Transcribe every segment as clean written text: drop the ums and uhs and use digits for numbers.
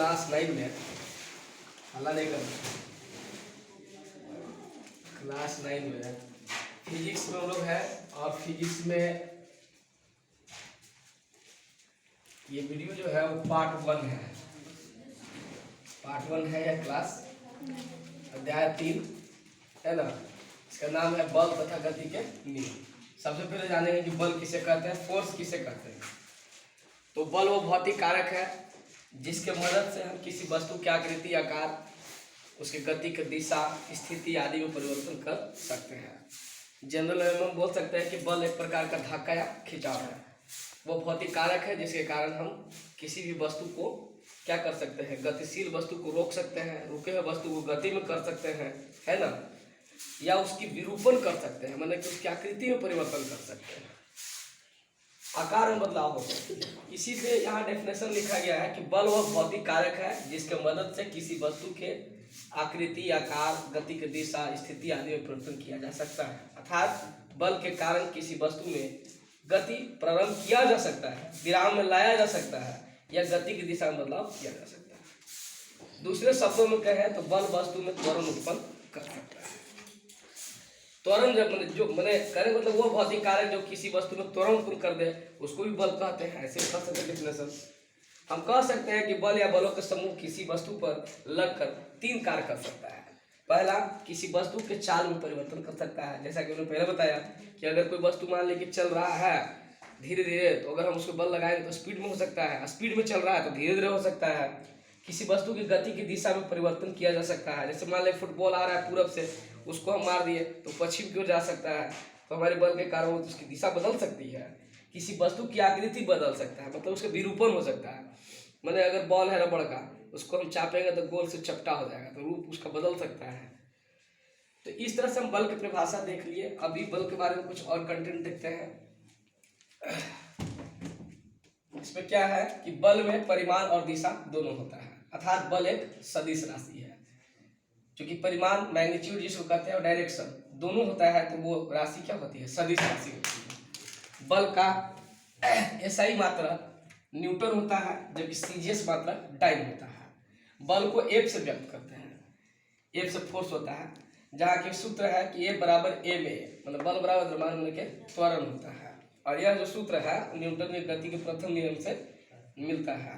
Class 9 में, हल्ला नहीं करना, क्लास 9 में फिजिक्स में हम लोग है। और फिजिक्स में ये वीडियो जो है वो पार्ट 1 है। पार्ट 1 है यह क्लास, अध्याय 3 है ना। इसका नाम है बल तथा गति के नियम। सबसे पहले जानेंगे कि बल किसे कहते हैं, फोर्स किसे कहते हैं। तो बल वो भौतिक कारक है जिसके मदद से हम किसी वस्तु की आकृति, आकार, उसके गति की दिशा, स्थिति आदि में परिवर्तन कर सकते हैं। जनरल में हम बोल सकते हैं कि बल एक प्रकार का धक्का या खिंचाव है। वो भौतिक कारक है जिसके कारण हम किसी भी वस्तु को क्या कर सकते हैं, गतिशील वस्तु को रोक सकते हैं, रुके हुए वस्तु को गति में कर सकते हैं, है ना, या उसकी विरूपण कर सकते हैं, मतलब कि उसकी आकृति में परिवर्तन कर सकते हैं, आकार में बदलाव हो सकता है। इसी से यहाँ डेफिनेशन लिखा गया है कि बल वह भौतिक कारक है जिसके मदद से किसी वस्तु के आकृति, आकार, गति की दिशा, स्थिति आदि में परिवर्तन किया जा सकता है। अर्थात बल के कारण किसी वस्तु में गति प्रारंभ किया जा सकता है, विराम में लाया जा सकता है, या गति की दिशा में बदलाव किया जा सकता है। दूसरे शब्दों में कहें तो बल वस्तु में त्वरण उत्पन्न कर सकता है। त्वरण जब मैंने करें मतलब वो भौतिक कारक जो किसी वस्तु में त्वरण उत्पन्न कर दे उसको भी बल कहते हैं। ऐसे कह सकते हैं डेफिनेशन। हम कह सकते हैं कि बल या बलों के समूह किसी वस्तु पर लगकर 3 कार्य कर सकता है। पहला, किसी वस्तु के चाल में परिवर्तन कर सकता है। जैसा कि मैंने पहले बताया कि अगर कोई वस्तु मान ली कि चल रहा है धीरे धीरे, तो अगर हम उसको बल लगाएंगे तो स्पीड में हो सकता है, स्पीड में चल रहा है तो धीरे धीरे हो सकता है। किसी वस्तु की गति की दिशा में परिवर्तन किया जा सकता है। जैसे मान लें फुटबॉल आ रहा है पूरब से, उसको हम मार दिए तो पश्चिम की ओर जा सकता है, तो हमारे बल के कारण उसकी दिशा बदल सकती है। किसी वस्तु की आकृति बदल सकता है, मतलब उसका विरूपण हो सकता है। मैंने अगर बॉल है रबड़ का, उसको हम चापेंगे तो गोल से चपटा हो जाएगा, तो रूप उसका बदल सकता है। तो इस तरह से हम बल की परिभाषा देख लिए। अभी बल के बारे में कुछ और कंटेंट देखते हैं। इसमें क्या है कि बल में परिमाण और दिशा दोनों होता है, अर्थात बल एक सदिश राशि है। क्योंकि परिमाण, मैग्नीट्यूड जिसको कहते हैं, और डायरेक्शन दोनों होता है, तो वो राशि क्या होती है, सदिश राशि होती है। बल का एसआई मात्रा न्यूटन होता है, जबकि सीजीएस मात्रा डाइन होता है। बल को एफ से व्यक्त करते हैं, एफ से फोर्स होता है, जहाँ के सूत्र है कि ए बराबर ए में, मतलब बल बराबर द्रव्यमान होने के त्वरण होता है। और यह जो सूत्र है न्यूटन की गति के प्रथम नियम से मिलता है,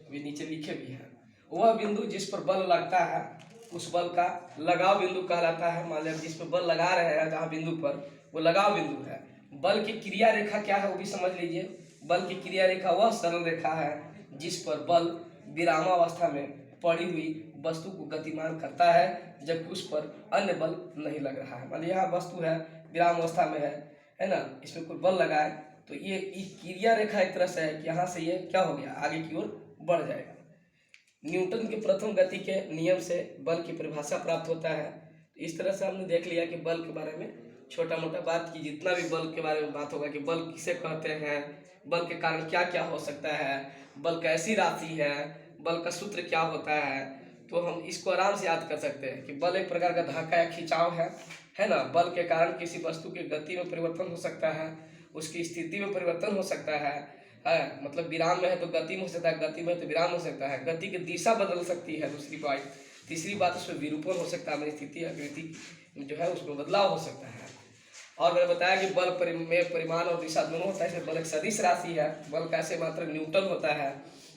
अभी नीचे लिखे भी है। वह बिंदु जिस पर बल लगता है उस बल का लगाव बिंदु कहलाता है। मान लिया जिस पर बल लगा रहे हैं, जहाँ बिंदु पर, वो लगाव बिंदु है। बल की क्रिया रेखा क्या है वो भी समझ लीजिए। बल की क्रिया रेखा वह सरल रेखा है जिस पर बल विरामावस्था में पड़ी हुई वस्तु को गतिमान करता है, जबकि उस पर अन्य बल नहीं लग रहा है। मान यहाँ वस्तु है, विराम अवस्था में है ना, इसमें कोई बल लगाए तो ये क्रिया रेखा एक तरह से है कि यहाँ से ये क्या हो गया, आगे की ओर बढ़ जाएगा। न्यूटन के प्रथम गति के नियम से बल की परिभाषा प्राप्त होता है। तो इस तरह से हमने देख लिया कि बल के बारे में छोटा मोटा बात की। जितना भी बल के बारे में बात होगा कि बल किसे कहते हैं, बल के कारण क्या क्या हो सकता है, बल कैसी राशि है, बल का सूत्र क्या होता है, तो हम इसको आराम से याद कर सकते हैं कि बल एक प्रकार का धक्का या खिंचाव है ना। बल के कारण किसी वस्तु की गति में परिवर्तन हो सकता है, उसकी स्थिति में परिवर्तन हो सकता है, मतलब विराम में है तो गति में हो सकता है, गति में है तो विराम हो सकता है, गति की दिशा बदल सकती है। दूसरी बात, तीसरी बात, उसमें विरूपण हो सकता है, हमारी स्थिति आकृति जो है उसमें बदलाव हो सकता है। और मैंने बताया कि बल में परिमाण और दिशा दोनों होता है। बल एक सदिश राशि है, बल का ऐसे मात्र न्यूटन होता है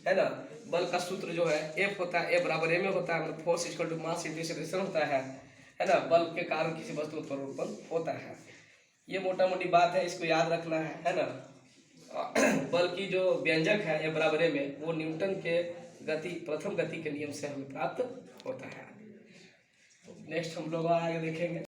ना। बल का सूत्र जो है एफ होता है, ए बराबर ए में होता है, मतलब force equal to mass into acceleration होता है ना। बल के कारण किसी वस्तु पर उत्पन्न होता है। ये मोटा मोटी बात है, इसको याद रखना है ना। बल की जो व्यंजक है ए बराबर ए में, वो न्यूटन के प्रथम गति के नियम से हमें प्राप्त होता है। नेक्स्ट हम लोग आगे देखेंगे।